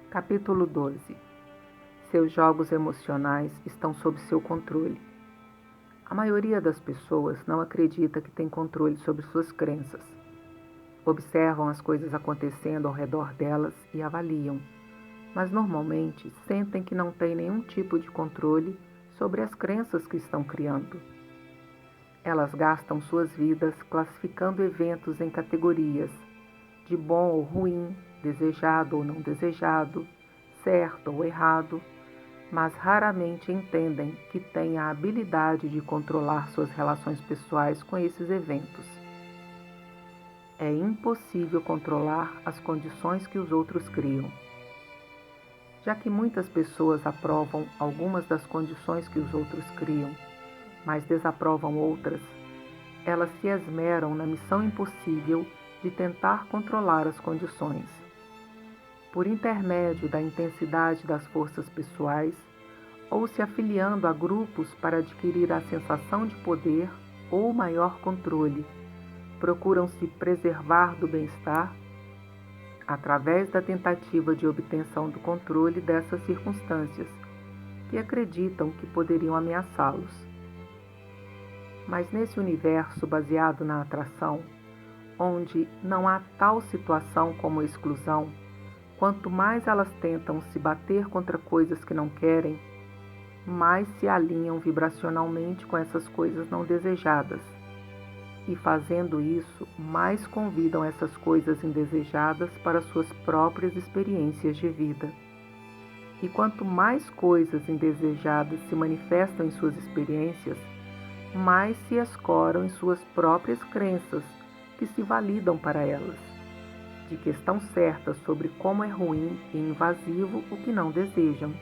Capítulo 12. Seus jogos emocionais estão sob seu controle. A maioria das pessoas não acredita que tem controle sobre suas crenças. Observam as coisas acontecendo ao redor delas e avaliam, mas normalmente sentem que não têm nenhum tipo de controle sobre as crenças que estão criando. Elas gastam suas vidas classificando eventos em categorias de bom ou ruim, desejado ou não desejado, certo ou errado, mas raramente entendem que têm a habilidade de controlar suas relações pessoais com esses eventos. É impossível controlar as condições que os outros criam. Já que muitas pessoas aprovam algumas das condições que os outros criam, mas desaprovam outras, elas se esmeram na missão impossível de tentar controlar as condições. Por intermédio da intensidade das forças pessoais, ou se afiliando a grupos para adquirir a sensação de poder ou maior controle, procuram se preservar do bem-estar através da tentativa de obtenção do controle dessas circunstâncias, que acreditam que poderiam ameaçá-los. Mas nesse universo baseado na atração, onde não há tal situação como exclusão, quanto mais elas tentam se bater contra coisas que não querem, mais se alinham vibracionalmente com essas coisas não desejadas. E fazendo isso, mais convidam essas coisas indesejadas para suas próprias experiências de vida. E quanto mais coisas indesejadas se manifestam em suas experiências, mais se escoram em suas próprias crenças, que se validam para elas, de que estão certas sobre como é ruim e invasivo o que não desejam.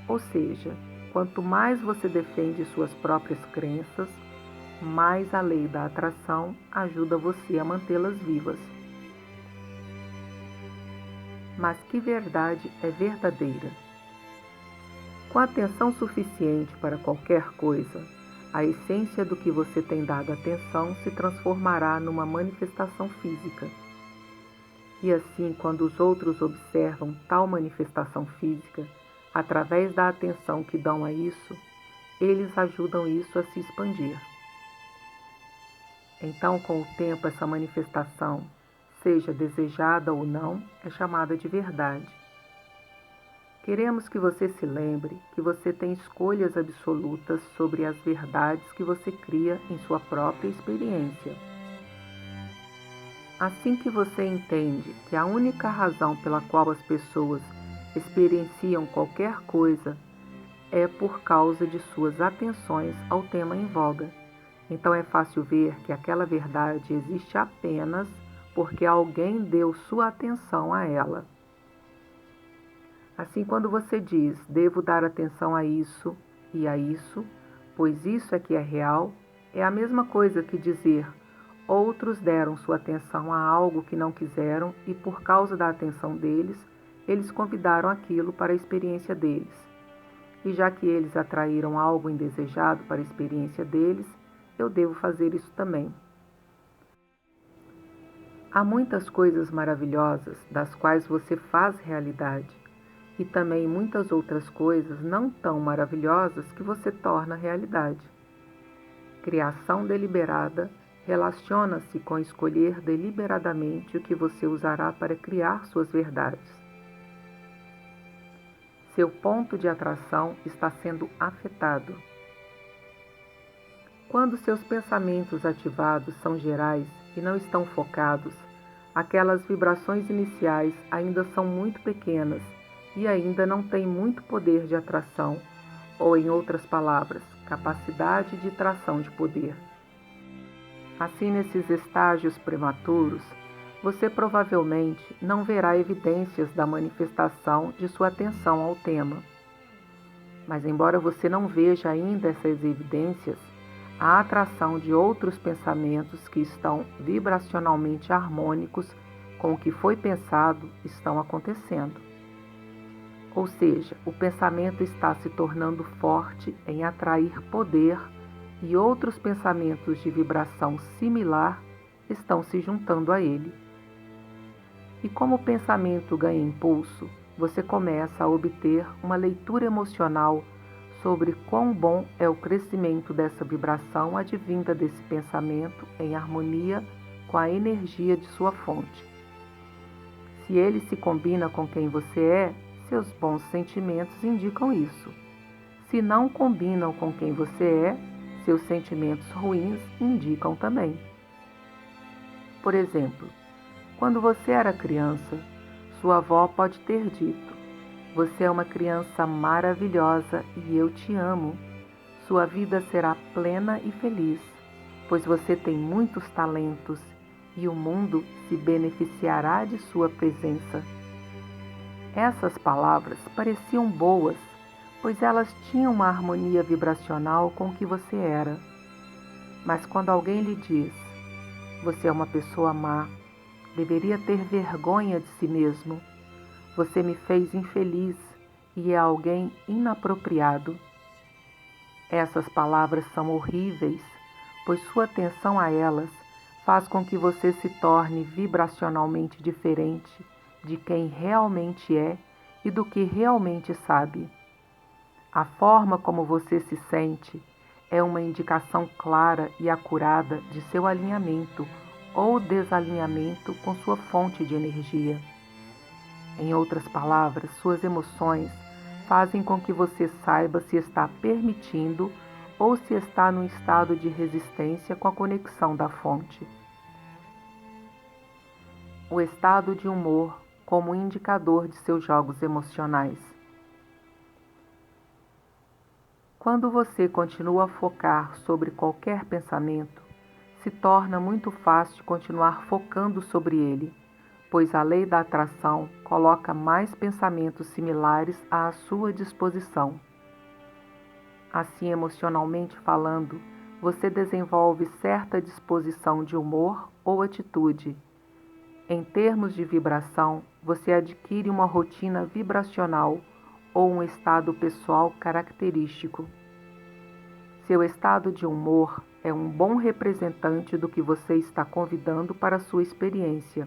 Ou seja, quanto mais você defende suas próprias crenças, mais a lei da atração ajuda você a mantê-las vivas. Mas que verdade é verdadeira? Com atenção suficiente para qualquer coisa, a essência do que você tem dado atenção se transformará numa manifestação física. E assim, quando os outros observam tal manifestação física, através da atenção que dão a isso, eles ajudam isso a se expandir. Então, com o tempo, essa manifestação, seja desejada ou não, é chamada de verdade. Queremos que você se lembre que você tem escolhas absolutas sobre as verdades que você cria em sua própria experiência. Assim que você entende que a única razão pela qual as pessoas experienciam qualquer coisa é por causa de suas atenções ao tema em voga, então é fácil ver que aquela verdade existe apenas porque alguém deu sua atenção a ela. Assim, quando você diz, devo dar atenção a isso e a isso, pois isso é que é real, é a mesma coisa que dizer, outros deram sua atenção a algo que não quiseram e por causa da atenção deles, eles convidaram aquilo para a experiência deles. E já que eles atraíram algo indesejado para a experiência deles, eu devo fazer isso também. Há muitas coisas maravilhosas das quais você faz realidade, e também muitas outras coisas não tão maravilhosas que você torna realidade. Criação deliberada relaciona-se com escolher deliberadamente o que você usará para criar suas verdades. Seu ponto de atração está sendo afetado. Quando seus pensamentos ativados são gerais e não estão focados, aquelas vibrações iniciais ainda são muito pequenas e ainda não têm muito poder de atração, ou em outras palavras, capacidade de tração de poder. Assim, nesses estágios prematuros, você provavelmente não verá evidências da manifestação de sua atenção ao tema. Mas embora você não veja ainda essas evidências, a atração de outros pensamentos que estão vibracionalmente harmônicos com o que foi pensado estão acontecendo. Ou seja, o pensamento está se tornando forte em atrair poder e outros pensamentos de vibração similar estão se juntando a ele. E como o pensamento ganha impulso, você começa a obter uma leitura emocional sobre quão bom é o crescimento dessa vibração advinda desse pensamento em harmonia com a energia de sua fonte. Se ele se combina com quem você é, seus bons sentimentos indicam isso. Se não combinam com quem você é, seus sentimentos ruins indicam também. Por exemplo, quando você era criança, sua avó pode ter dito: "Você é uma criança maravilhosa e eu te amo. Sua vida será plena e feliz, pois você tem muitos talentos e o mundo se beneficiará de sua presença." Essas palavras pareciam boas, pois elas tinham uma harmonia vibracional com o que você era. Mas quando alguém lhe diz: "Você é uma pessoa má, deveria ter vergonha de si mesmo. Você me fez infeliz e é alguém inapropriado." Essas palavras são horríveis, pois sua atenção a elas faz com que você se torne vibracionalmente diferente de quem realmente é e do que realmente sabe. A forma como você se sente é uma indicação clara e acurada de seu alinhamento ou desalinhamento com sua fonte de energia. Em outras palavras, suas emoções fazem com que você saiba se está permitindo ou se está num estado de resistência com a conexão da fonte. O estado de humor como indicador de seus jogos emocionais. Quando você continua a focar sobre qualquer pensamento, se torna muito fácil continuar focando sobre ele, pois a lei da atração coloca mais pensamentos similares à sua disposição. Assim, emocionalmente falando, você desenvolve certa disposição de humor ou atitude. Em termos de vibração, você adquire uma rotina vibracional ou um estado pessoal característico. Seu estado de humor é um bom representante do que você está convidando para a sua experiência.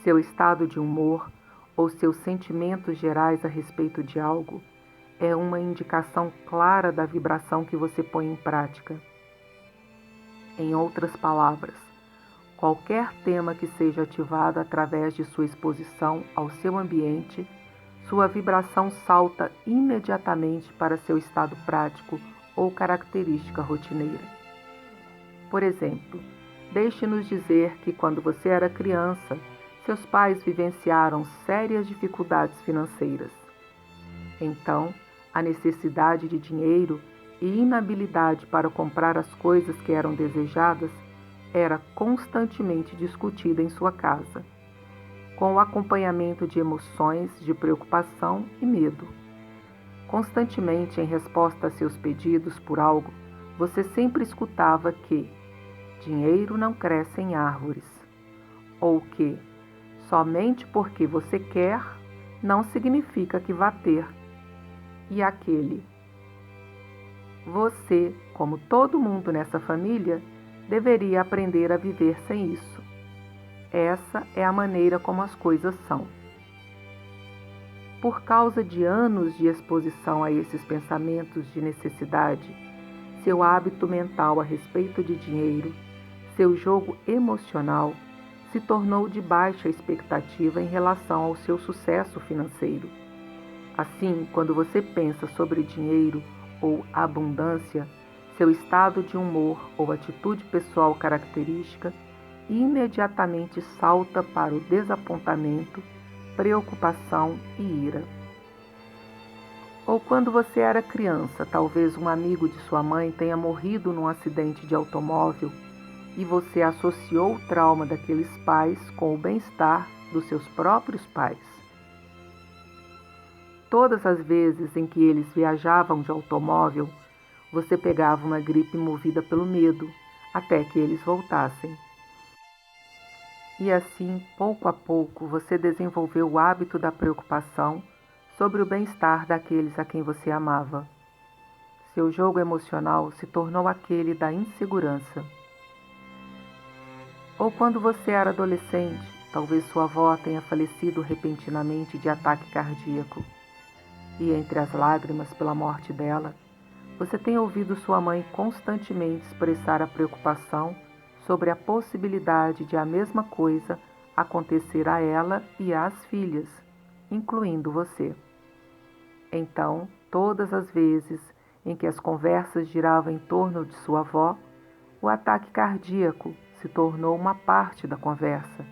Seu estado de humor ou seus sentimentos gerais a respeito de algo é uma indicação clara da vibração que você põe em prática. Em outras palavras, qualquer tema que seja ativado através de sua exposição ao seu ambiente, sua vibração salta imediatamente para seu estado prático ou característica rotineira. Por exemplo, deixe-nos dizer que quando você era criança, seus pais vivenciaram sérias dificuldades financeiras. Então, a necessidade de dinheiro e inabilidade para comprar as coisas que eram desejadas era constantemente discutida em sua casa, com o acompanhamento de emoções de preocupação e medo. Constantemente, em resposta a seus pedidos por algo, você sempre escutava que dinheiro não cresce em árvores, ou que somente porque você quer não significa que vá ter, e aquele: você, como todo mundo nessa família, deveria aprender a viver sem isso. Essa é a maneira como as coisas são. Por causa de anos de exposição a esses pensamentos de necessidade, seu hábito mental a respeito de dinheiro, seu jogo emocional, se tornou de baixa expectativa em relação ao seu sucesso financeiro. Assim, quando você pensa sobre dinheiro ou abundância, seu estado de humor ou atitude pessoal característica imediatamente salta para o desapontamento, preocupação e ira. Ou quando você era criança, talvez um amigo de sua mãe tenha morrido num acidente de automóvel e você associou o trauma daqueles pais com o bem-estar dos seus próprios pais. Todas as vezes em que eles viajavam de automóvel, você pegava uma gripe movida pelo medo, até que eles voltassem. E assim, pouco a pouco, você desenvolveu o hábito da preocupação sobre o bem-estar daqueles a quem você amava. Seu jogo emocional se tornou aquele da insegurança. Ou quando você era adolescente, talvez sua avó tenha falecido repentinamente de ataque cardíaco. E entre as lágrimas pela morte dela, você tem ouvido sua mãe constantemente expressar a preocupação sobre a possibilidade de a mesma coisa acontecer a ela e às filhas, incluindo você. Então, todas as vezes em que as conversas giravam em torno de sua avó, o ataque cardíaco se tornou uma parte da conversa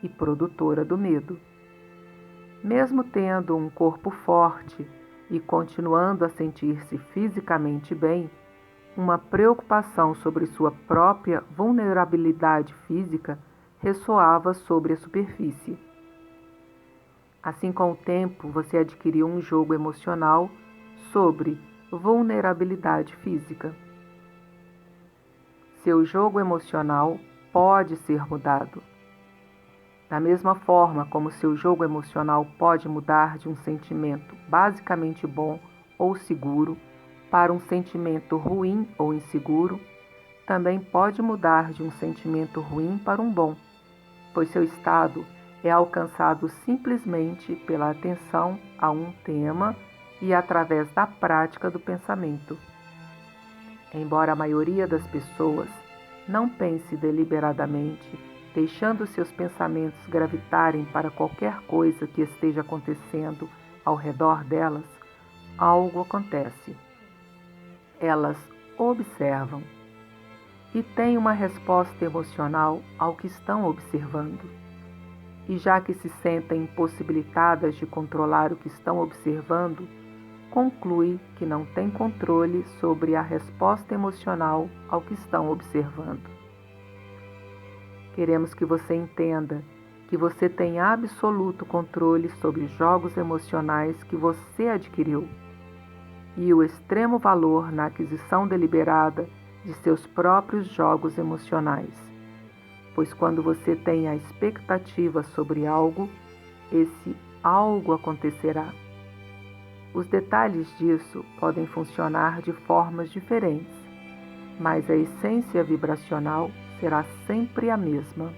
e produtora do medo. Mesmo tendo um corpo forte e continuando a sentir-se fisicamente bem, uma preocupação sobre sua própria vulnerabilidade física ressoava sobre a superfície. Assim, com o tempo, você adquiriu um jogo emocional sobre vulnerabilidade física. Seu jogo emocional pode ser mudado. Da mesma forma como seu jogo emocional pode mudar de um sentimento basicamente bom ou seguro para um sentimento ruim ou inseguro, também pode mudar de um sentimento ruim para um bom, pois seu estado é alcançado simplesmente pela atenção a um tema e através da prática do pensamento. Embora a maioria das pessoas não pense deliberadamente, deixando seus pensamentos gravitarem para qualquer coisa que esteja acontecendo ao redor delas, algo acontece. Elas observam e têm uma resposta emocional ao que estão observando. E já que se sentem impossibilitadas de controlar o que estão observando, conclui que não têm controle sobre a resposta emocional ao que estão observando. Queremos que você entenda que você tem absoluto controle sobre os jogos emocionais que você adquiriu e o extremo valor na aquisição deliberada de seus próprios jogos emocionais, pois quando você tem a expectativa sobre algo, esse algo acontecerá. Os detalhes disso podem funcionar de formas diferentes, mas a essência vibracional será sempre a mesma.